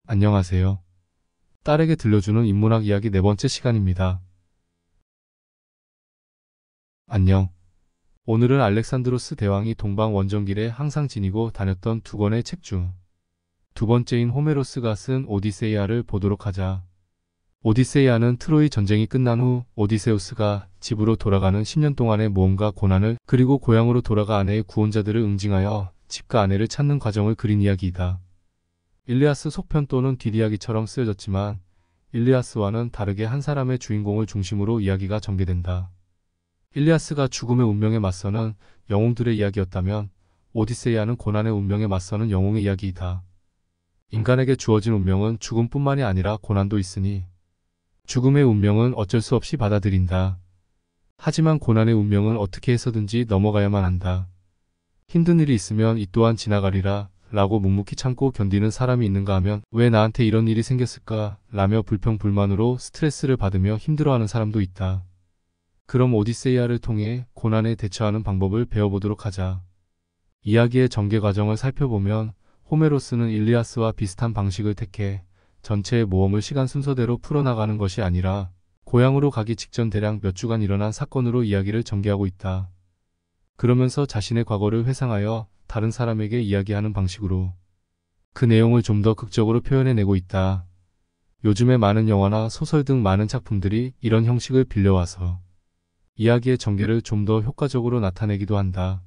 안녕하세요. 딸에게 들려주는 인문학 이야기 네 번째 시간입니다. 안녕. 오늘은 알렉산드로스 대왕이 동방 원정길에 항상 지니고 다녔던 두 권의 책 중 두 번째인 호메로스가 쓴 오디세이아를 보도록 하자. 오디세이아는 트로이 전쟁이 끝난 후 오디세우스가 집으로 돌아가는 10년 동안의 모험과 고난을 그리고 고향으로 돌아가 아내의 구원자들을 응징하여 집과 아내를 찾는 과정을 그린 이야기이다. 일리아스 속편 또는 뒷이야기처럼 쓰여졌지만 일리아스와는 다르게 한 사람의 주인공을 중심으로 이야기가 전개된다. 일리아스가 죽음의 운명에 맞서는 영웅들의 이야기였다면 오디세이아는 고난의 운명에 맞서는 영웅의 이야기이다. 인간에게 주어진 운명은 죽음뿐만이 아니라 고난도 있으니 죽음의 운명은 어쩔 수 없이 받아들인다. 하지만 고난의 운명은 어떻게 해서든지 넘어가야만 한다. 힘든 일이 있으면 이 또한 지나가리라 라고 묵묵히 참고 견디는 사람이 있는가 하면 왜 나한테 이런 일이 생겼을까 라며 불평불만으로 스트레스를 받으며 힘들어하는 사람도 있다. 그럼 오디세이아를 통해 고난에 대처하는 방법을 배워보도록 하자. 이야기의 전개 과정을 살펴보면 호메로스는 일리아스와 비슷한 방식을 택해 전체의 모험을 시간 순서대로 풀어나가는 것이 아니라 고향으로 가기 직전 대략 몇 주간 일어난 사건으로 이야기를 전개하고 있다. 그러면서 자신의 과거를 회상하여 다른 사람에게 이야기하는 방식으로 그 내용을 좀 더 극적으로 표현해내고 있다. 요즘에 많은 영화나 소설 등 많은 작품들이 이런 형식을 빌려와서 이야기의 전개를 좀 더 효과적으로 나타내기도 한다.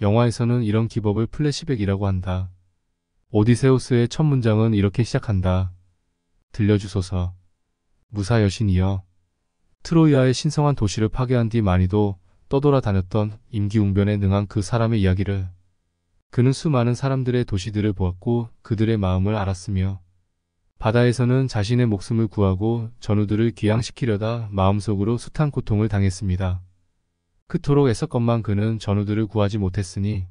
영화에서는 이런 기법을 플래시백이라고 한다. 오디세우스의 첫 문장은 이렇게 시작한다. 들려주소서. 무사 여신이여. 트로이아의 신성한 도시를 파괴한 뒤 많이도 떠돌아다녔던 임기응변에 능한 그 사람의 이야기를 그는 수많은 사람들의 도시들을 보았고 그들의 마음을 알았으며 바다에서는 자신의 목숨을 구하고 전우들을 귀양시키려다 마음속으로 숱한 고통을 당했습니다. 그토록 애썼건만 그는 전우들을 구하지 못했으니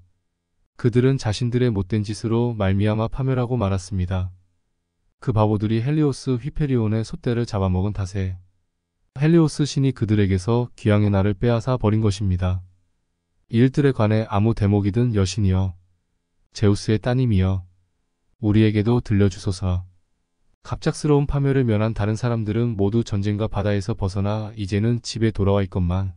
그들은 자신들의 못된 짓으로 말미암아 파멸하고 말았습니다. 그 바보들이 헬리오스 휘페리온의 솥대를 잡아먹은 탓에 헬리오스 신이 그들에게서 귀양의 날을 빼앗아 버린 것입니다. 이 일들에 관해 아무 대목이든 여신이여, 제우스의 따님이여, 우리에게도 들려주소서. 갑작스러운 파멸을 면한 다른 사람들은 모두 전쟁과 바다에서 벗어나 이제는 집에 돌아와 있건만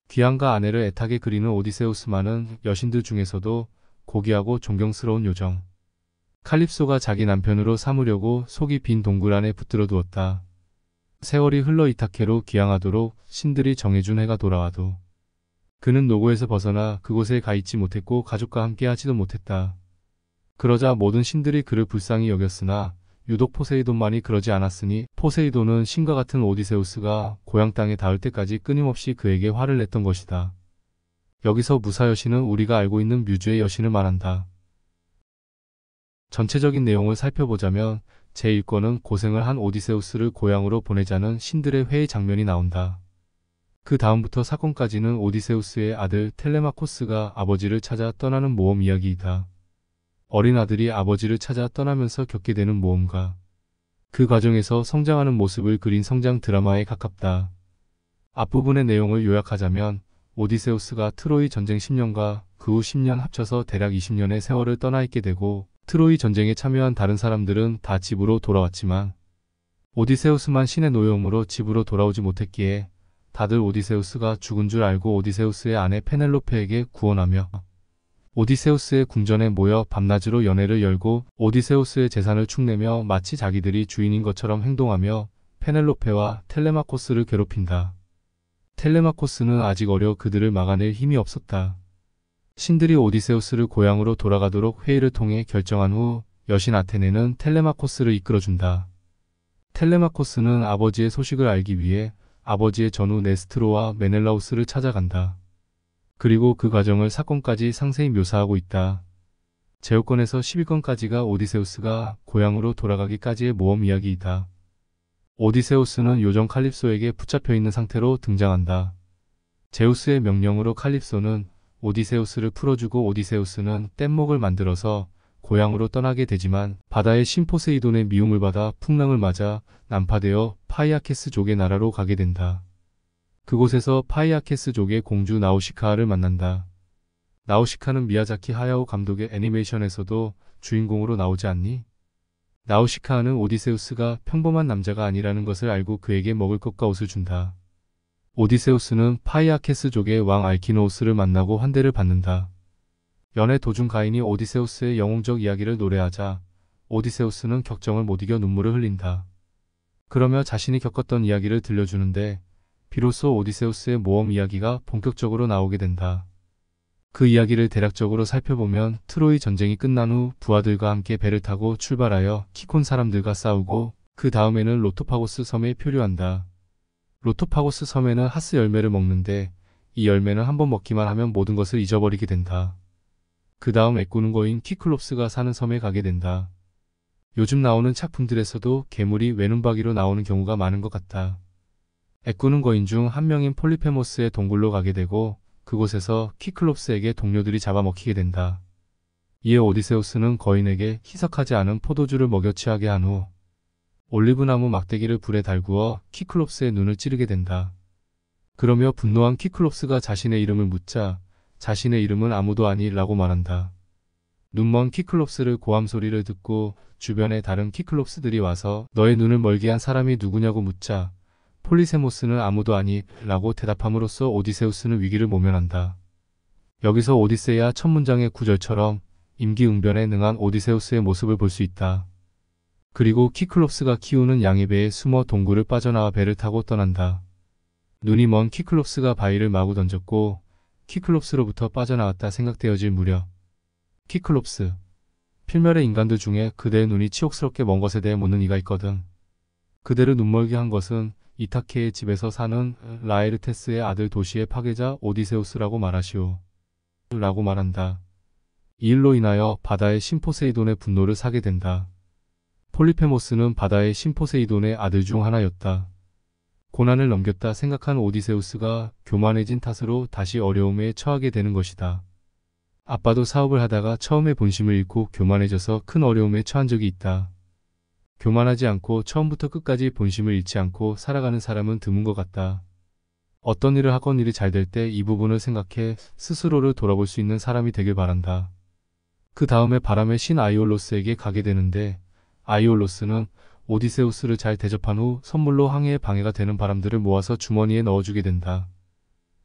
귀양과 아내를 애타게 그리는 오디세우스만은 여신들 중에서도 고귀하고 존경스러운 요정 칼립소가 자기 남편으로 삼으려고 속이 빈 동굴 안에 붙들어 두었다. 세월이 흘러 이타케로 귀양하도록 신들이 정해준 해가 돌아와도 그는 노고에서 벗어나 그곳에 가 있지 못했고 가족과 함께 하지도 못했다. 그러자 모든 신들이 그를 불쌍히 여겼으나 유독 포세이돈만이 그러지 않았으니 포세이돈은 신과 같은 오디세우스가 고향 땅에 닿을 때까지 끊임없이 그에게 화를 냈던 것이다. 여기서 무사 여신은 우리가 알고 있는 뮤즈의 여신을 말한다. 전체적인 내용을 살펴보자면 제1권은 고생을 한 오디세우스를 고향으로 보내자는 신들의 회의 장면이 나온다. 그 다음부터 사건까지는 오디세우스의 아들 텔레마코스가 아버지를 찾아 떠나는 모험 이야기이다. 어린 아들이 아버지를 찾아 떠나면서 겪게 되는 모험과 그 과정에서 성장하는 모습을 그린 성장 드라마에 가깝다. 앞부분의 내용을 요약하자면 오디세우스가 트로이 전쟁 10년과 그 후 10년 합쳐서 대략 20년의 세월을 떠나 있게 되고 트로이 전쟁에 참여한 다른 사람들은 다 집으로 돌아왔지만 오디세우스만 신의 노여움으로 집으로 돌아오지 못했기에 다들 오디세우스가 죽은 줄 알고 오디세우스의 아내 페넬로페에게 구원하며 오디세우스의 궁전에 모여 밤낮으로 연회를 열고 오디세우스의 재산을 축내며 마치 자기들이 주인인 것처럼 행동하며 페넬로페와 텔레마코스를 괴롭힌다. 텔레마코스는 아직 어려 그들을 막아낼 힘이 없었다. 신들이 오디세우스를 고향으로 돌아가도록 회의를 통해 결정한 후 여신 아테네는 텔레마코스를 이끌어준다. 텔레마코스는 아버지의 소식을 알기 위해 아버지의 전우 네스트로와 메넬라우스를 찾아간다. 그리고 그 과정을 사건까지 상세히 묘사하고 있다. 제후권에서 11권까지가 오디세우스가 고향으로 돌아가기까지의 모험 이야기이다. 오디세우스는 요정 칼립소에게 붙잡혀 있는 상태로 등장한다. 제우스의 명령으로 칼립소는 오디세우스를 풀어주고 오디세우스는 뗏목을 만들어서 고향으로 떠나게 되지만 바다의 신 포세이돈의 미움을 받아 풍랑을 맞아 난파되어 파이아케스족의 나라로 가게 된다. 그곳에서 파이아케스족의 공주 나우시카를 만난다. 나우시카는 미야자키 하야오 감독의 애니메이션에서도 주인공으로 나오지 않니? 나우시카아는 오디세우스가 평범한 남자가 아니라는 것을 알고 그에게 먹을 것과 옷을 준다. 오디세우스는 파이아케스족의 왕 알키노우스를 만나고 환대를 받는다. 연애 도중 가인이 오디세우스의 영웅적 이야기를 노래하자 오디세우스는 격정을 못 이겨 눈물을 흘린다. 그러며 자신이 겪었던 이야기를 들려주는데 비로소 오디세우스의 모험 이야기가 본격적으로 나오게 된다. 그 이야기를 대략적으로 살펴보면 트로이 전쟁이 끝난 후 부하들과 함께 배를 타고 출발하여 키콘 사람들과 싸우고 그 다음에는 로토파고스 섬에 표류한다. 로토파고스 섬에는 하스 열매를 먹는데 이 열매는 한번 먹기만 하면 모든 것을 잊어버리게 된다. 그 다음 애꾸는 거인 키클롭스가 사는 섬에 가게 된다. 요즘 나오는 작품들에서도 괴물이 외눈박이로 나오는 경우가 많은 것 같다. 애꾸는 거인 중 한 명인 폴리페모스의 동굴로 가게 되고 그곳에서 키클롭스에게 동료들이 잡아먹히게 된다. 이에 오디세우스는 거인에게 희석하지 않은 포도주를 먹여 취하게 한 후 올리브나무 막대기를 불에 달구어 키클롭스의 눈을 찌르게 된다. 그러며 분노한 키클롭스가 자신의 이름을 묻자 자신의 이름은 아무도 아니라고 말한다. 눈먼 키클롭스를 고함 소리를 듣고 주변의 다른 키클롭스들이 와서 너의 눈을 멀게 한 사람이 누구냐고 묻자 폴리세모스는 아무도 아니라고 대답함으로써 오디세우스는 위기를 모면한다. 여기서 오디세이아 첫 문장의 구절처럼 임기응변에 능한 오디세우스의 모습을 볼 수 있다. 그리고 키클롭스가 키우는 양의 배에 숨어 동굴을 빠져나와 배를 타고 떠난다. 눈이 먼 키클롭스가 바위를 마구 던졌고 키클롭스로부터 빠져나왔다 생각되어질 무렵 키클롭스, 필멸의 인간들 중에 그대의 눈이 치욕스럽게 먼 것에 대해 묻는 이가 있거든. 그대를 눈멀게 한 것은 이타케의 집에서 사는 라에르테스의 아들 도시의 파괴자 오디세우스라고 말하시오. 라고 말한다. 이 일로 인하여 바다의 신 포세이돈의 분노를 사게 된다. 폴리페모스는 바다의 신 포세이돈의 아들 중 하나였다. 고난을 넘겼다 생각한 오디세우스가 교만해진 탓으로 다시 어려움에 처하게 되는 것이다. 아빠도 사업을 하다가 처음에 본심을 잃고 교만해져서 큰 어려움에 처한 적이 있다. 교만하지 않고 처음부터 끝까지 본심을 잃지 않고 살아가는 사람은 드문 것 같다. 어떤 일을 하건 일이 잘 될 때 이 부분을 생각해 스스로를 돌아볼 수 있는 사람이 되길 바란다. 그 다음에 바람의 신 아이올로스에게 가게 되는데 아이올로스는 오디세우스를 잘 대접한 후 선물로 항해에 방해가 되는 바람들을 모아서 주머니에 넣어주게 된다.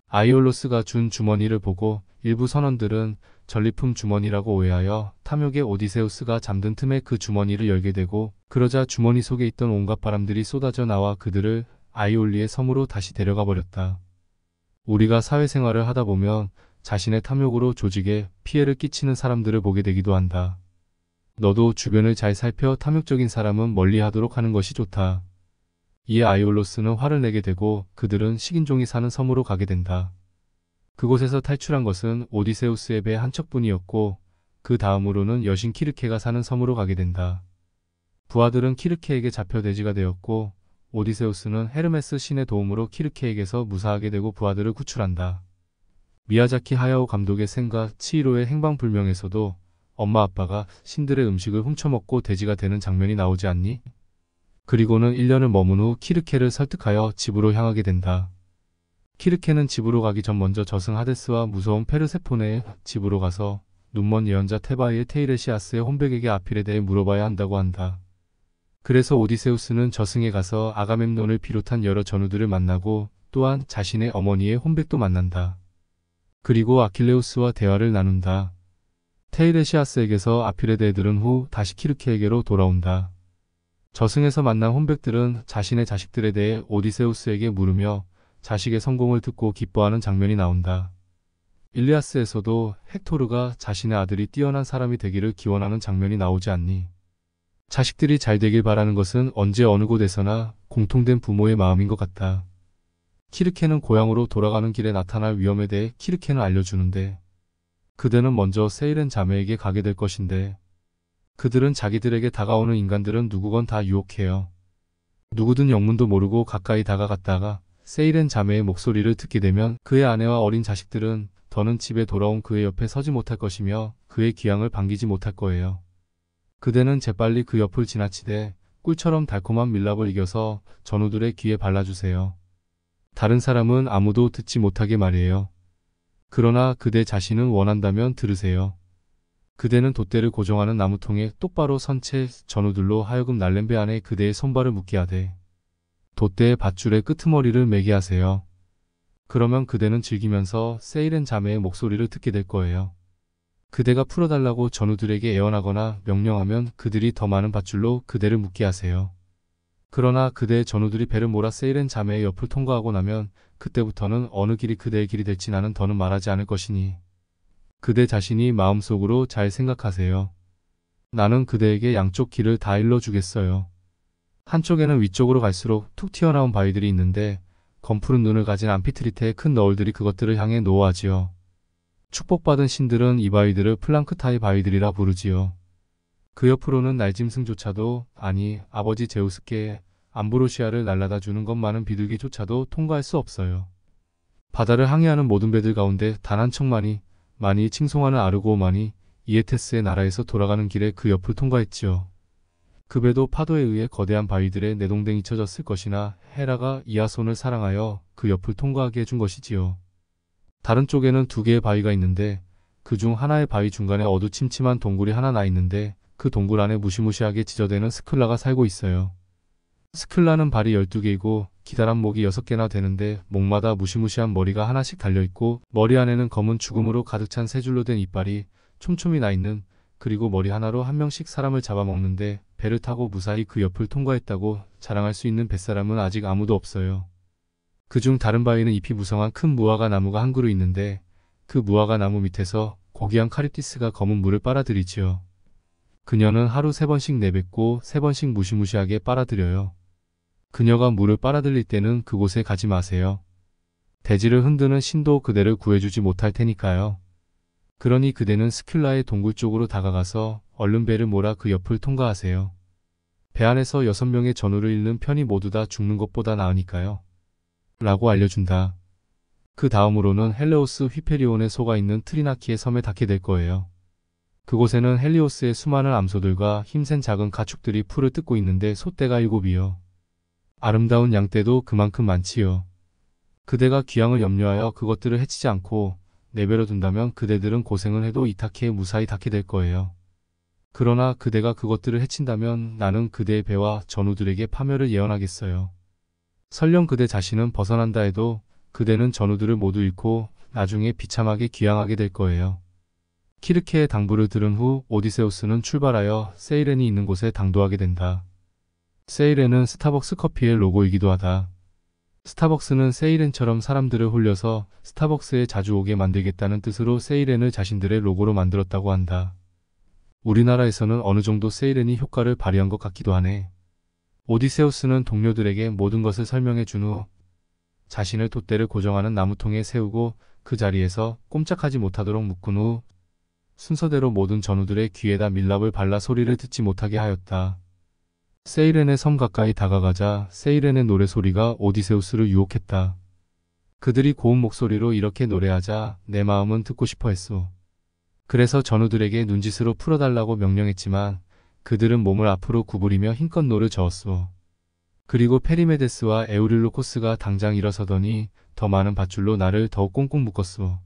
아이올로스가 준 주머니를 보고 일부 선원들은 전리품 주머니라고 오해하여 탐욕의 오디세우스가 잠든 틈에 그 주머니를 열게 되고 그러자 주머니 속에 있던 온갖 바람들이 쏟아져 나와 그들을 아이올리의 섬으로 다시 데려가 버렸다. 우리가 사회생활을 하다 보면 자신의 탐욕으로 조직에 피해를 끼치는 사람들을 보게 되기도 한다. 너도 주변을 잘 살펴 탐욕적인 사람은 멀리하도록 하는 것이 좋다. 이에 아이올로스는 화를 내게 되고 그들은 식인종이 사는 섬으로 가게 된다. 그곳에서 탈출한 것은 오디세우스의 배 한 척뿐이었고 그 다음으로는 여신 키르케가 사는 섬으로 가게 된다. 부하들은 키르케에게 잡혀 돼지가 되었고 오디세우스는 헤르메스 신의 도움으로 키르케에게서 무사하게 되고 부하들을 구출한다. 미야자키 하야오 감독의 센과 치히로의 행방불명에서도 엄마 아빠가 신들의 음식을 훔쳐먹고 돼지가 되는 장면이 나오지 않니? 그리고는 1년을 머문 후 키르케를 설득하여 집으로 향하게 된다. 키르케는 집으로 가기 전 먼저 저승 하데스와 무서운 페르세포네의 집으로 가서 눈먼 예언자 테바이의 테이레시아스의 혼백에게 아필에 대해 물어봐야 한다고 한다. 그래서 오디세우스는 저승에 가서 아가멤논을 비롯한 여러 전우들을 만나고 또한 자신의 어머니의 혼백도 만난다. 그리고 아킬레우스와 대화를 나눈다. 테이레시아스에게서 아필에 대해 들은 후 다시 키르케에게로 돌아온다. 저승에서 만난 혼백들은 자신의 자식들에 대해 오디세우스에게 물으며 자식의 성공을 듣고 기뻐하는 장면이 나온다. 일리아스에서도 헥토르가 자신의 아들이 뛰어난 사람이 되기를 기원하는 장면이 나오지 않니? 자식들이 잘 되길 바라는 것은 언제 어느 곳에서나 공통된 부모의 마음인 것 같다. 키르케는 고향으로 돌아가는 길에 나타날 위험에 대해 키르케는 알려주는데 그대는 먼저 세이렌 자매에게 가게 될 것인데 그들은 자기들에게 다가오는 인간들은 누구건 다 유혹해요. 누구든 영문도 모르고 가까이 다가갔다가 세이렌 자매의 목소리를 듣게 되면 그의 아내와 어린 자식들은 더는 집에 돌아온 그의 옆에 서지 못할 것이며 그의 귀향을 반기지 못할 거예요. 그대는 재빨리 그 옆을 지나치되 꿀처럼 달콤한 밀랍을 이겨서 전우들의 귀에 발라주세요. 다른 사람은 아무도 듣지 못하게 말이에요. 그러나 그대 자신은 원한다면 들으세요. 그대는 돛대를 고정하는 나무통에 똑바로 선 채 전우들로 하여금 날렘배 안에 그대의 손발을 묶게 하되 돛대의 밧줄에 끄트머리를 매게 하세요. 그러면 그대는 즐기면서 세이렌 자매의 목소리를 듣게 될 거예요. 그대가 풀어달라고 전우들에게 애원하거나 명령하면 그들이 더 많은 밧줄로 그대를 묶게 하세요. 그러나 그대의 전우들이 배를 몰아 세이렌 자매의 옆을 통과하고 나면 그때부터는 어느 길이 그대의 길이 될지 나는 더는 말하지 않을 것이니 그대 자신이 마음속으로 잘 생각하세요. 나는 그대에게 양쪽 길을 다 일러주겠어요. 한쪽에는 위쪽으로 갈수록 툭 튀어나온 바위들이 있는데 검푸른 눈을 가진 암피트리테의 큰 너울들이 그것들을 향해 노하지요. 축복받은 신들은 이 바위들을 플랑크타의 바위들이라 부르지요. 그 옆으로는 날짐승조차도, 아니 아버지 제우스께 암브로시아를 날라다 주는 것만은 비둘기조차도 통과할 수 없어요. 바다를 항해하는 모든 배들 가운데 단 한 척만이 많이 칭송하는 아르고만이 이에테스의 나라에서 돌아가는 길에 그 옆을 통과했지요. 그 배도 파도에 의해 거대한 바위들에 내동댕이 쳐졌을 것이나 헤라가 이아손을 사랑하여 그 옆을 통과하게 해준 것이지요. 다른 쪽에는 두 개의 바위가 있는데 그 중 하나의 바위 중간에 어두침침한 동굴이 하나 나 있는데 그 동굴 안에 무시무시하게 지저대는 스클라가 살고 있어요. 스클라는 발이 12개이고 기다란 목이 6개나 되는데 목마다 무시무시한 머리가 하나씩 달려있고 머리 안에는 검은 죽음으로 가득 찬 세 줄로 된 이빨이 촘촘히 나 있는, 그리고 머리 하나로 한 명씩 사람을 잡아먹는데 배를 타고 무사히 그 옆을 통과했다고 자랑할 수 있는 뱃사람은 아직 아무도 없어요. 그중 다른 바위는 잎이 무성한 큰 무화과 나무가 한 그루 있는데 그 무화과 나무 밑에서 고귀한 카리티스가 검은 물을 빨아들이지요. 그녀는 하루 3번씩 내뱉고 3번씩 무시무시하게 빨아들여요. 그녀가 물을 빨아들일 때는 그곳에 가지 마세요. 대지를 흔드는 신도 그대를 구해주지 못할 테니까요. 그러니 그대는 스큘라의 동굴 쪽으로 다가가서 얼른 배를 몰아 그 옆을 통과하세요. 배 안에서 6명의 전우를 잃는 편이 모두 다 죽는 것보다 나으니까요. 라고 알려준다. 그 다음으로는 헬레오스 휘페리온에 속아 있는 트리나키의 섬에 닿게 될 거예요. 그곳에는 헬리오스의 수많은 암소들과 힘센 작은 가축들이 풀을 뜯고 있는데 소떼가 7이요. 아름다운 양떼도 그만큼 많지요. 그대가 귀향을 염려하여 그것들을 해치지 않고 내버려 둔다면 그대들은 고생을 해도 이타키에 무사히 닿게 될 거예요. 그러나 그대가 그것들을 해친다면 나는 그대의 배와 전우들에게 파멸을 예언하겠어요. 설령 그대 자신은 벗어난다 해도 그대는 전우들을 모두 잃고 나중에 비참하게 귀향하게 될 거예요. 키르케의 당부를 들은 후 오디세우스는 출발하여 세이렌이 있는 곳에 당도하게 된다. 세이렌은 스타벅스 커피의 로고이기도 하다. 스타벅스는 세이렌처럼 사람들을 홀려서 스타벅스에 자주 오게 만들겠다는 뜻으로 세이렌을 자신들의 로고로 만들었다고 한다. 우리나라에서는 어느 정도 세이렌이 효과를 발휘한 것 같기도 하네. 오디세우스는 동료들에게 모든 것을 설명해 준 후 자신을 돛대를 고정하는 나무통에 세우고 그 자리에서 꼼짝하지 못하도록 묶은 후 순서대로 모든 전우들의 귀에다 밀랍을 발라 소리를 듣지 못하게 하였다. 세이렌의 섬 가까이 다가가자 세이렌의 노래소리가 오디세우스를 유혹했다. 그들이 고운 목소리로 이렇게 노래하자 내 마음은 듣고 싶어 했소. 그래서 전우들에게 눈짓으로 풀어달라고 명령했지만 그들은 몸을 앞으로 구부리며 힘껏 노를 저었소. 그리고 페리메데스와 에우릴로코스가 당장 일어서더니 더 많은 밧줄로 나를 더욱 꽁꽁 묶었소.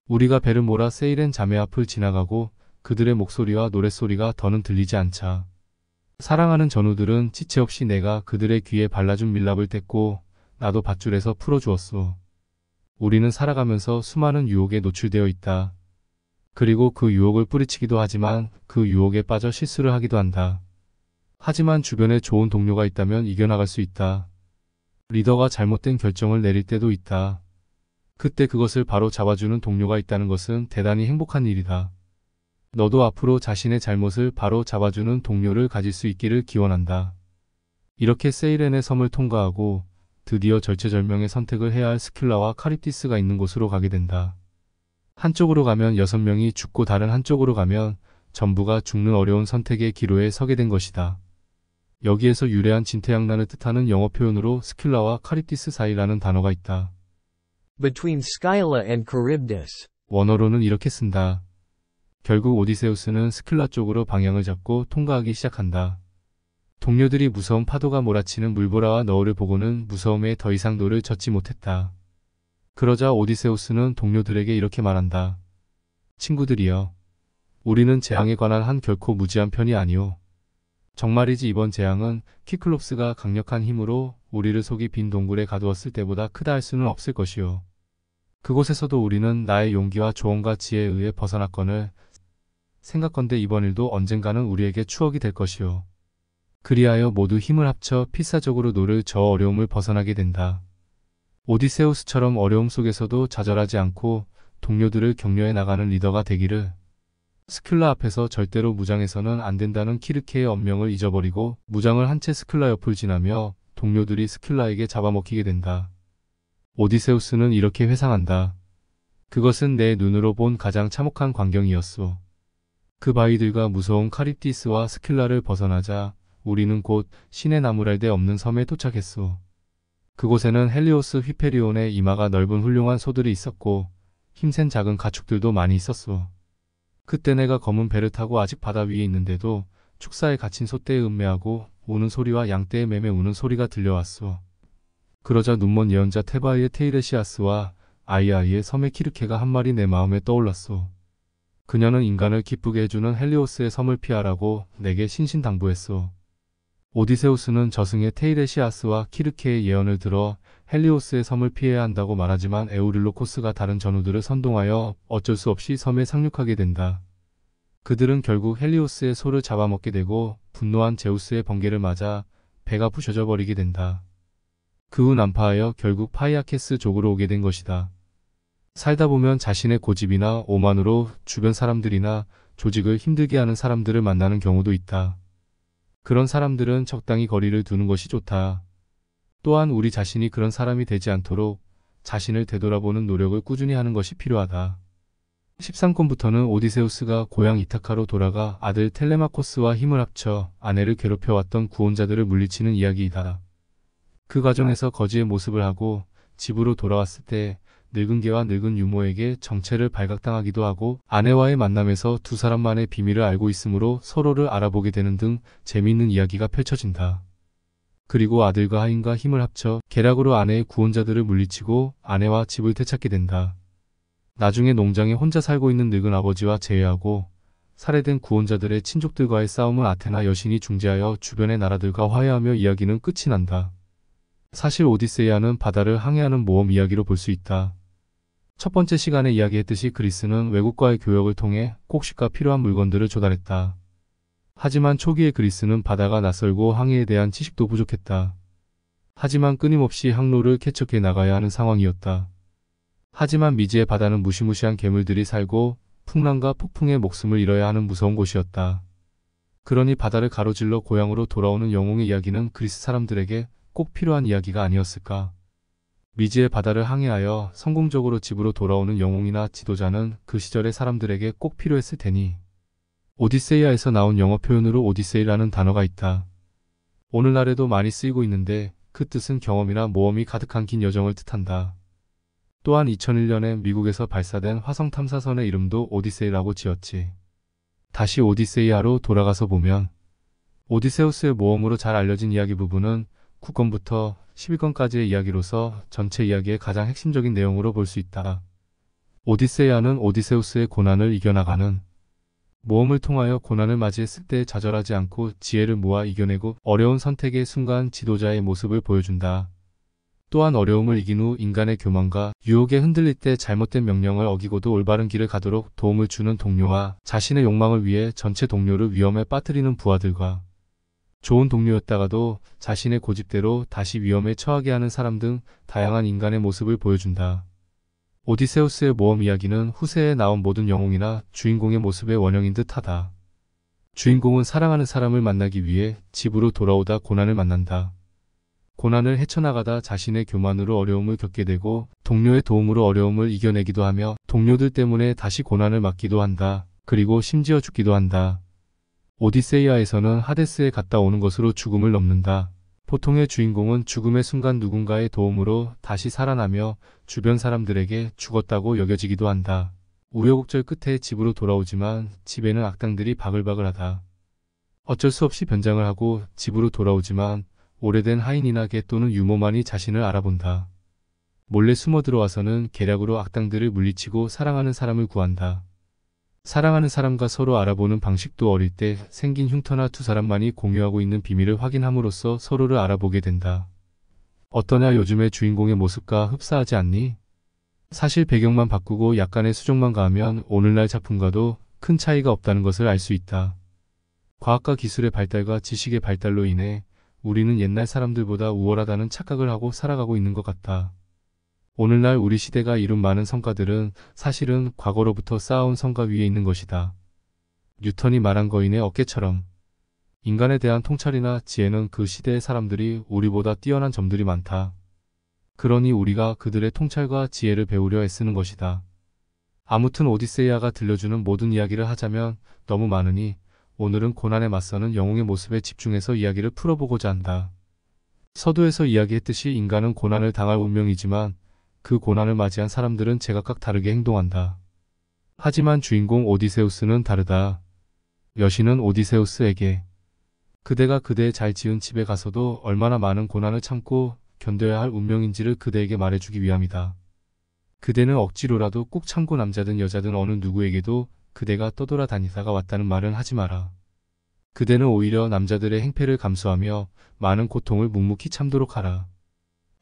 우리가 배를 몰아 세이렌 자매 앞을 지나가고 그들의 목소리와 노랫소리가 더는 들리지 않자 사랑하는 전우들은 지체 없이 내가 그들의 귀에 발라준 밀랍을 뗐고 나도 밧줄에서 풀어주었소. 우리는 살아가면서 수많은 유혹에 노출되어 있다. 그리고 그 유혹을 뿌리치기도 하지만 그 유혹에 빠져 실수를 하기도 한다. 하지만 주변에 좋은 동료가 있다면 이겨나갈 수 있다. 리더가 잘못된 결정을 내릴 때도 있다. 그때 그것을 바로 잡아주는 동료가 있다는 것은 대단히 행복한 일이다. 너도 앞으로 자신의 잘못을 바로 잡아주는 동료를 가질 수 있기를 기원한다. 이렇게 세이렌의 섬을 통과하고 드디어 절체절명의 선택을 해야 할 스큘라와 카립티스가 있는 곳으로 가게 된다. 한쪽으로 가면 6명이 죽고 다른 한쪽으로 가면 전부가 죽는 어려운 선택의 기로에 서게 된 것이다. 여기에서 유래한 진퇴양난을 뜻하는 영어 표현으로 스큘라와 카립티스 사이라는 단어가 있다. Between Scylla and Charybdis. 원어로는 이렇게 쓴다. 결국 오디세우스는 스클라 쪽으로 방향을 잡고 통과하기 시작한다. 동료들이 무서운 파도가 몰아치는 물보라와 너울을 보고는 무서움에 더 이상 노를 젓지 못했다. 그러자 오디세우스는 동료들에게 이렇게 말한다. 친구들이여. 우리는 재앙에 관한 한 결코 무지한 편이 아니오. 정말이지 이번 재앙은 키클롭스가 강력한 힘으로 우리를 속이 빈 동굴에 가두었을 때보다 크다 할 수는 없을 것이오. 그곳에서도 우리는 나의 용기와 조언과 지혜에 의해 벗어났거늘 생각건대 이번 일도 언젠가는 우리에게 추억이 될 것이오. 그리하여 모두 힘을 합쳐 필사적으로 노를 저 어려움을 벗어나게 된다. 오디세우스처럼 어려움 속에서도 좌절하지 않고 동료들을 격려해 나가는 리더가 되기를. 스큘라 앞에서 절대로 무장해서는 안 된다는 키르케의 언명을 잊어버리고 무장을 한 채 스큘라 옆을 지나며 동료들이 스큘라에게 잡아먹히게 된다. 오디세우스는 이렇게 회상한다. 그것은 내 눈으로 본 가장 참혹한 광경이었소. 그 바위들과 무서운 카립디스와 스큘라를 벗어나자 우리는 곧 신의 나무랄 데 없는 섬에 도착했소. 그곳에는 헬리오스 휘페리온의 이마가 넓은 훌륭한 소들이 있었고 힘센 작은 가축들도 많이 있었소. 그때 내가 검은 배를 타고 아직 바다 위에 있는데도 축사에 갇힌 소떼의 음매하고 우는 소리와 양떼의 맴에 우는 소리가 들려왔소. 그러자 눈먼 예언자 테바이의 테이레시아스와 아이아이의 섬의 키르케가 한 마리 내 마음에 떠올랐소. 그녀는 인간을 기쁘게 해주는 헬리오스의 섬을 피하라고 내게 신신당부했소. 오디세우스는 저승의 테이레시아스와 키르케의 예언을 들어 헬리오스의 섬을 피해야 한다고 말하지만 에우릴로코스가 다른 전우들을 선동하여 어쩔 수 없이 섬에 상륙하게 된다. 그들은 결국 헬리오스의 소를 잡아먹게 되고 분노한 제우스의 번개를 맞아 배가 부셔져 버리게 된다. 그 후 난파하여 결국 파이아케스 족으로 오게 된 것이다. 살다 보면 자신의 고집이나 오만으로 주변 사람들이나 조직을 힘들게 하는 사람들을 만나는 경우도 있다. 그런 사람들은 적당히 거리를 두는 것이 좋다. 또한 우리 자신이 그런 사람이 되지 않도록 자신을 되돌아보는 노력을 꾸준히 하는 것이 필요하다. 13권부터는 오디세우스가 고향 이타카로 돌아가 아들 텔레마코스와 힘을 합쳐 아내를 괴롭혀왔던 구원자들을 물리치는 이야기이다. 그 과정에서 거지의 모습을 하고 집으로 돌아왔을 때 늙은 개와 늙은 유모에게 정체를 발각당하기도 하고 아내와의 만남에서 두 사람만의 비밀을 알고 있으므로 서로를 알아보게 되는 등 재미있는 이야기가 펼쳐진다. 그리고 아들과 하인과 힘을 합쳐 계략으로 아내의 구원자들을 물리치고 아내와 집을 되찾게 된다. 나중에 농장에 혼자 살고 있는 늙은 아버지와 재회하고 살해된 구원자들의 친족들과의 싸움은 아테나 여신이 중재하여 주변의 나라들과 화해하며 이야기는 끝이 난다. 사실 오디세이아는 바다를 항해하는 모험 이야기로 볼 수 있다. 첫 번째 시간에 이야기했듯이 그리스는 외국과의 교역을 통해 곡식과 필요한 물건들을 조달했다. 하지만 초기의 그리스는 바다가 낯설고 항해에 대한 지식도 부족했다. 하지만 끊임없이 항로를 개척해 나가야 하는 상황이었다. 하지만 미지의 바다는 무시무시한 괴물들이 살고 풍랑과 폭풍의 목숨을 잃어야 하는 무서운 곳이었다. 그러니 바다를 가로질러 고향으로 돌아오는 영웅의 이야기는 그리스 사람들에게 꼭 필요한 이야기가 아니었을까? 미지의 바다를 항해하여 성공적으로 집으로 돌아오는 영웅이나 지도자는 그 시절의 사람들에게 꼭 필요했을 테니. 오디세이아에서 나온 영어 표현으로 오디세이라는 단어가 있다. 오늘날에도 많이 쓰이고 있는데 그 뜻은 경험이나 모험이 가득한 긴 여정을 뜻한다. 또한 2001년에 미국에서 발사된 화성 탐사선의 이름도 오디세이라고 지었지. 다시 오디세이아로 돌아가서 보면 오디세우스의 모험으로 잘 알려진 이야기 부분은 9권부터 11권까지의 이야기로서 전체 이야기의 가장 핵심적인 내용으로 볼 수 있다. 오디세이아는 오디세우스의 고난을 이겨나가는 모험을 통하여 고난을 맞이했을 때 좌절하지 않고 지혜를 모아 이겨내고 어려운 선택의 순간 지도자의 모습을 보여준다. 또한 어려움을 이긴 후 인간의 교만과 유혹에 흔들릴 때 잘못된 명령을 어기고도 올바른 길을 가도록 도움을 주는 동료와 자신의 욕망을 위해 전체 동료를 위험에 빠뜨리는 부하들과 좋은 동료였다가도 자신의 고집대로 다시 위험에 처하게 하는 사람 등 다양한 인간의 모습을 보여준다. 오디세우스의 모험 이야기는 후세에 나온 모든 영웅이나 주인공의 모습의 원형인 듯하다. 주인공은 사랑하는 사람을 만나기 위해 집으로 돌아오다 고난을 만난다. 고난을 헤쳐나가다 자신의 교만으로 어려움을 겪게 되고 동료의 도움으로 어려움을 이겨내기도 하며 동료들 때문에 다시 고난을 맞기도 한다. 그리고 심지어 죽기도 한다. 오디세이아에서는 하데스에 갔다 오는 것으로 죽음을 넘는다. 보통의 주인공은 죽음의 순간 누군가의 도움으로 다시 살아나며 주변 사람들에게 죽었다고 여겨지기도 한다. 우여곡절 끝에 집으로 돌아오지만 집에는 악당들이 바글바글하다. 어쩔 수 없이 변장을 하고 집으로 돌아오지만 오래된 하인이나 개 또는 유모만이 자신을 알아본다. 몰래 숨어 들어와서는 계략으로 악당들을 물리치고 사랑하는 사람을 구한다. 사랑하는 사람과 서로 알아보는 방식도 어릴 때 생긴 흉터나 두 사람만이 공유하고 있는 비밀을 확인함으로써 서로를 알아보게 된다. 어떠냐 요즘의 주인공의 모습과 흡사하지 않니? 사실 배경만 바꾸고 약간의 수정만 가하면 오늘날 작품과도 큰 차이가 없다는 것을 알 수 있다. 과학과 기술의 발달과 지식의 발달로 인해 우리는 옛날 사람들보다 우월하다는 착각을 하고 살아가고 있는 것 같다. 오늘날 우리 시대가 이룬 많은 성과들은 사실은 과거로부터 쌓아온 성과 위에 있는 것이다. 뉴턴이 말한 거인의 어깨처럼 인간에 대한 통찰이나 지혜는 그 시대의 사람들이 우리보다 뛰어난 점들이 많다. 그러니 우리가 그들의 통찰과 지혜를 배우려 애쓰는 것이다. 아무튼 오디세이아가 들려주는 모든 이야기를 하자면 너무 많으니 오늘은 고난에 맞서는 영웅의 모습에 집중해서 이야기를 풀어보고자 한다. 서두에서 이야기했듯이 인간은 고난을 당할 운명이지만 그 고난을 맞이한 사람들은 제각각 다르게 행동한다. 하지만 주인공 오디세우스는 다르다. 여신은 오디세우스에게 그대가 그대의 잘 지은 집에 가서도 얼마나 많은 고난을 참고 견뎌야 할 운명인지를 그대에게 말해주기 위함이다. 그대는 억지로라도 꼭 참고 남자든 여자든 어느 누구에게도 그대가 떠돌아다니다가 왔다는 말은 하지 마라. 그대는 오히려 남자들의 행패를 감수하며 많은 고통을 묵묵히 참도록 하라.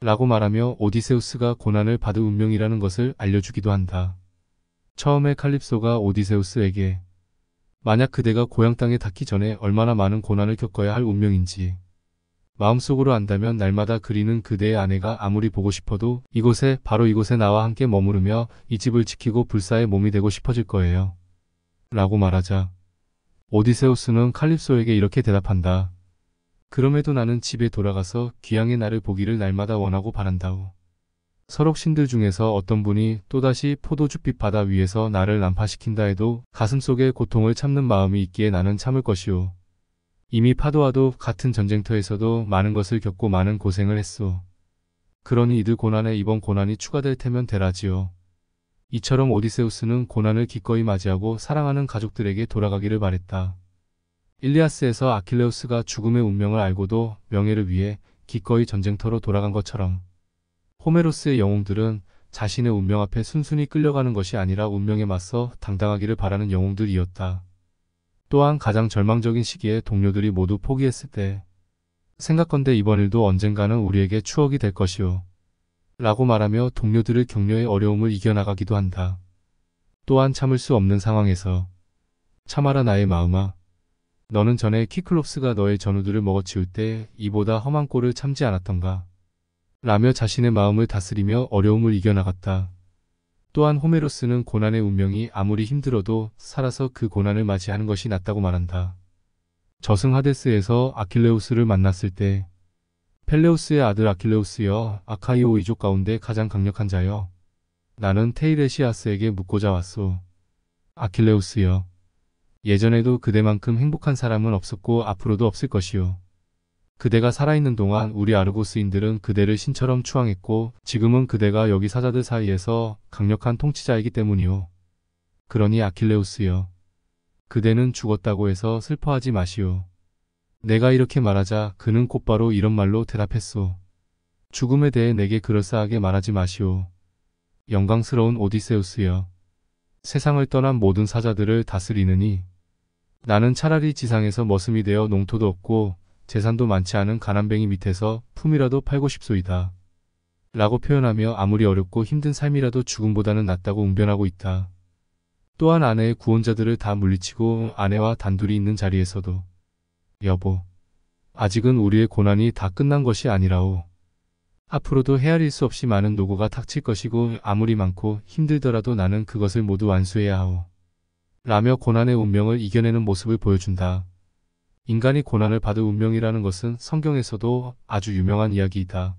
라고 말하며 오디세우스가 고난을 받을 운명이라는 것을 알려주기도 한다. 처음에 칼립소가 오디세우스에게 만약 그대가 고향 땅에 닿기 전에 얼마나 많은 고난을 겪어야 할 운명인지 마음속으로 안다면 날마다 그리는 그대의 아내가 아무리 보고 싶어도 이곳에 바로 이곳에 나와 함께 머무르며 이 집을 지키고 불사의 몸이 되고 싶어질 거예요. 라고 말하자 오디세우스는 칼립소에게 이렇게 대답한다. 그럼에도 나는 집에 돌아가서 귀향의 나를 보기를 날마다 원하고 바란다오. 설옥신들 중에서 어떤 분이 또다시 포도주빛 바다 위에서 나를 난파시킨다 해도 가슴속에 고통을 참는 마음이 있기에 나는 참을 것이오. 이미 파도와도 같은 전쟁터에서도 많은 것을 겪고 많은 고생을 했소. 그러니 이들 고난에 이번 고난이 추가될 테면 되라지요. 이처럼 오디세우스는 고난을 기꺼이 맞이하고 사랑하는 가족들에게 돌아가기를 바랬다. 일리아스에서 아킬레우스가 죽음의 운명을 알고도 명예를 위해 기꺼이 전쟁터로 돌아간 것처럼 호메로스의 영웅들은 자신의 운명 앞에 순순히 끌려가는 것이 아니라 운명에 맞서 당당하기를 바라는 영웅들이었다. 또한 가장 절망적인 시기에 동료들이 모두 포기했을 때 생각건대 이번 일도 언젠가는 우리에게 추억이 될 것이오. 라고 말하며 동료들을 격려의 어려움을 이겨나가기도 한다. 또한 참을 수 없는 상황에서 참아라 나의 마음아. 너는 전에 키클롭스가 너의 전우들을 먹어치울 때 이보다 험한 꼴을 참지 않았던가. 라며 자신의 마음을 다스리며 어려움을 이겨나갔다. 또한 호메로스는 고난의 운명이 아무리 힘들어도 살아서 그 고난을 맞이하는 것이 낫다고 말한다. 저승 하데스에서 아킬레우스를 만났을 때 펠레우스의 아들 아킬레우스여, 아카이오 이족 가운데 가장 강력한 자여. 나는 테이레시아스에게 묻고자 왔소. 아킬레우스여, 예전에도 그대만큼 행복한 사람은 없었고 앞으로도 없을 것이오. 그대가 살아있는 동안 우리 아르고스인들은 그대를 신처럼 추앙했고 지금은 그대가 여기 사자들 사이에서 강력한 통치자이기 때문이오. 그러니 아킬레우스여, 그대는 죽었다고 해서 슬퍼하지 마시오. 내가 이렇게 말하자 그는 곧바로 이런 말로 대답했소. 죽음에 대해 내게 그럴싸하게 말하지 마시오. 영광스러운 오디세우스여, 세상을 떠난 모든 사자들을 다스리느니 나는 차라리 지상에서 머슴이 되어 농토도 없고 재산도 많지 않은 가난뱅이 밑에서 품이라도 팔고 싶소이다. 라고 표현하며 아무리 어렵고 힘든 삶이라도 죽음보다는 낫다고 웅변하고 있다. 또한 아내의 구원자들을 다 물리치고 아내와 단둘이 있는 자리에서도 여보, 아직은 우리의 고난이 다 끝난 것이 아니라오. 앞으로도 헤아릴 수 없이 많은 노고가 닥칠 것이고 아무리 많고 힘들더라도 나는 그것을 모두 완수해야 하오. 라며 고난의 운명을 이겨내는 모습을 보여준다. 인간이 고난을 받을 운명이라는 것은 성경에서도 아주 유명한 이야기이다.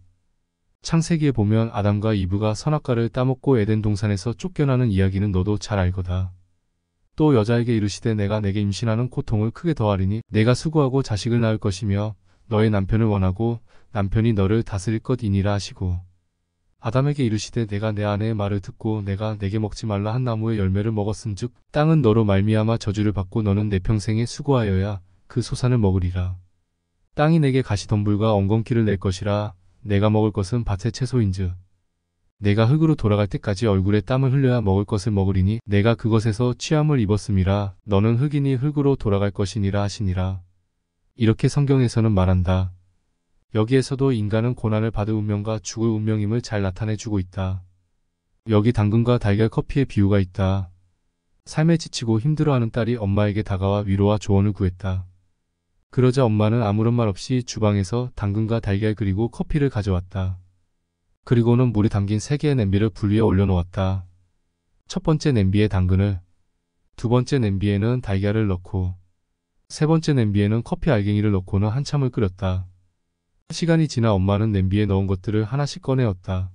창세기에 보면 아담과 이브가 선악과를 따먹고 에덴 동산에서 쫓겨나는 이야기는 너도 잘 알거다. 또 여자에게 이르시되 내가 내게 임신하는 고통을 크게 더하리니 내가 수고하고 자식을 낳을 것이며 너의 남편을 원하고 남편이 너를 다스릴 것이니라 하시고 아담에게 이르시되 내가 내 아내의 말을 듣고 내가 내게 먹지 말라 한 나무의 열매를 먹었은즉 땅은 너로 말미암아 저주를 받고 너는 내 평생에 수고하여야 그 소산을 먹으리라. 땅이 내게 가시덤불과 엉겅퀴를 낼 것이라 내가 먹을 것은 밭의 채소인즉 내가 흙으로 돌아갈 때까지 얼굴에 땀을 흘려야 먹을 것을 먹으리니 내가 그것에서 취함을 입었음이라. 너는 흙이니 흙으로 돌아갈 것이니라 하시니라. 이렇게 성경에서는 말한다. 여기에서도 인간은 고난을 받을 운명과 죽을 운명임을 잘 나타내주고 있다. 여기 당근과 달걀 커피의 비유가 있다. 삶에 지치고 힘들어하는 딸이 엄마에게 다가와 위로와 조언을 구했다. 그러자 엄마는 아무런 말 없이 주방에서 당근과 달걀 그리고 커피를 가져왔다. 그리고는 물이 담긴 3개의 냄비를 불 위에 올려놓았다. 첫 번째 냄비에 당근을, 두 번째 냄비에는 달걀을 넣고, 세 번째 냄비에는 커피 알갱이를 넣고는 한참을 끓였다. 시간이 지나 엄마는 냄비에 넣은 것들을 하나씩 꺼내었다.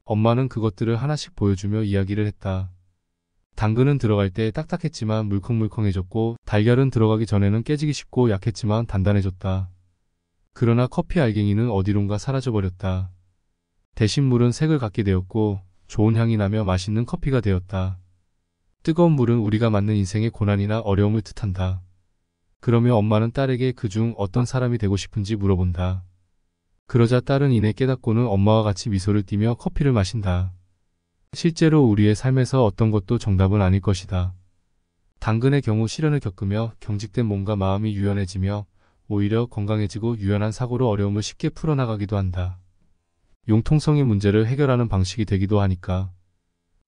엄마는 그것들을 하나씩 보여주며 이야기를 했다. 당근은 들어갈 때 딱딱했지만 물컹물컹해졌고, 달걀은 들어가기 전에는 깨지기 쉽고 약했지만 단단해졌다. 그러나 커피 알갱이는 어디론가 사라져버렸다. 대신 물은 색을 갖게 되었고 좋은 향이 나며 맛있는 커피가 되었다. 뜨거운 물은 우리가 맞는 인생의 고난이나 어려움을 뜻한다. 그러며 엄마는 딸에게 그중 어떤 사람이 되고 싶은지 물어본다. 그러자 딸은 이내 깨닫고는 엄마와 같이 미소를 띠며 커피를 마신다. 실제로 우리의 삶에서 어떤 것도 정답은 아닐 것이다. 당근의 경우 시련을 겪으며 경직된 몸과 마음이 유연해지며 오히려 건강해지고 유연한 사고로 어려움을 쉽게 풀어나가기도 한다. 융통성의 문제를 해결하는 방식이 되기도 하니까.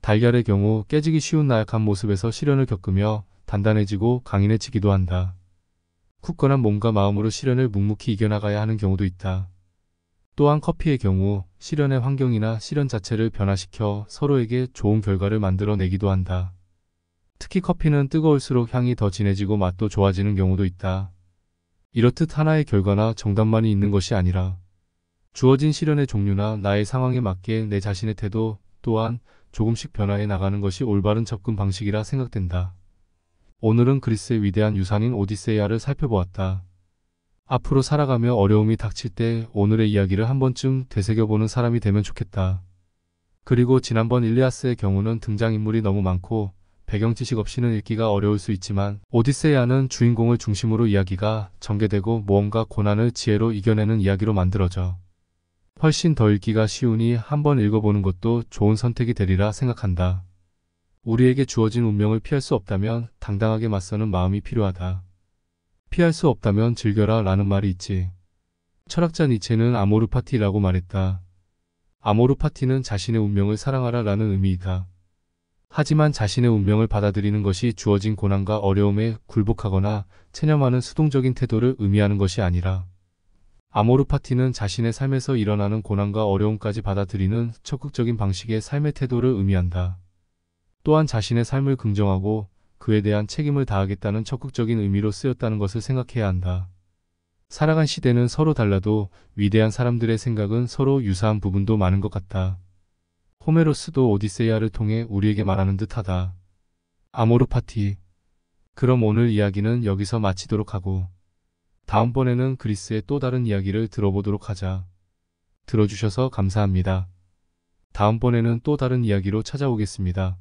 달걀의 경우 깨지기 쉬운 나약한 모습에서 시련을 겪으며 단단해지고 강인해지기도 한다. 굳건한 몸과 마음으로 시련을 묵묵히 이겨나가야 하는 경우도 있다. 또한 커피의 경우 시련의 환경이나 시련 자체를 변화시켜 서로에게 좋은 결과를 만들어내기도 한다. 특히 커피는 뜨거울수록 향이 더 진해지고 맛도 좋아지는 경우도 있다. 이렇듯 하나의 결과나 정답만이 있는 것이 아니라 주어진 시련의 종류나 나의 상황에 맞게 내 자신의 태도 또한 조금씩 변화해 나가는 것이 올바른 접근 방식이라 생각된다. 오늘은 그리스의 위대한 유산인 오디세이아를 살펴보았다. 앞으로 살아가며 어려움이 닥칠 때 오늘의 이야기를 한 번쯤 되새겨보는 사람이 되면 좋겠다. 그리고 지난번 일리아스의 경우는 등장인물이 너무 많고 배경 지식 없이는 읽기가 어려울 수 있지만 오디세이아는 주인공을 중심으로 이야기가 전개되고 모험과 고난을 지혜로 이겨내는 이야기로 만들어져 훨씬 더 읽기가 쉬우니 한번 읽어보는 것도 좋은 선택이 되리라 생각한다. 우리에게 주어진 운명을 피할 수 없다면 당당하게 맞서는 마음이 필요하다. 피할 수 없다면 즐겨라 라는 말이 있지. 철학자 니체는 아모르 파티라고 말했다. 아모르 파티는 자신의 운명을 사랑하라 라는 의미이다. 하지만 자신의 운명을 받아들이는 것이 주어진 고난과 어려움에 굴복하거나 체념하는 수동적인 태도를 의미하는 것이 아니라 아모르 파티는 자신의 삶에서 일어나는 고난과 어려움까지 받아들이는 적극적인 방식의 삶의 태도를 의미한다. 또한 자신의 삶을 긍정하고 그에 대한 책임을 다하겠다는 적극적인 의미로 쓰였다는 것을 생각해야 한다. 살아간 시대는 서로 달라도 위대한 사람들의 생각은 서로 유사한 부분도 많은 것 같다. 호메로스도 오디세이아를 통해 우리에게 말하는 듯하다. 아모르 파티. 그럼 오늘 이야기는 여기서 마치도록 하고 다음번에는 그리스의 또 다른 이야기를 들어보도록 하자. 들어주셔서 감사합니다. 다음번에는 또 다른 이야기로 찾아오겠습니다.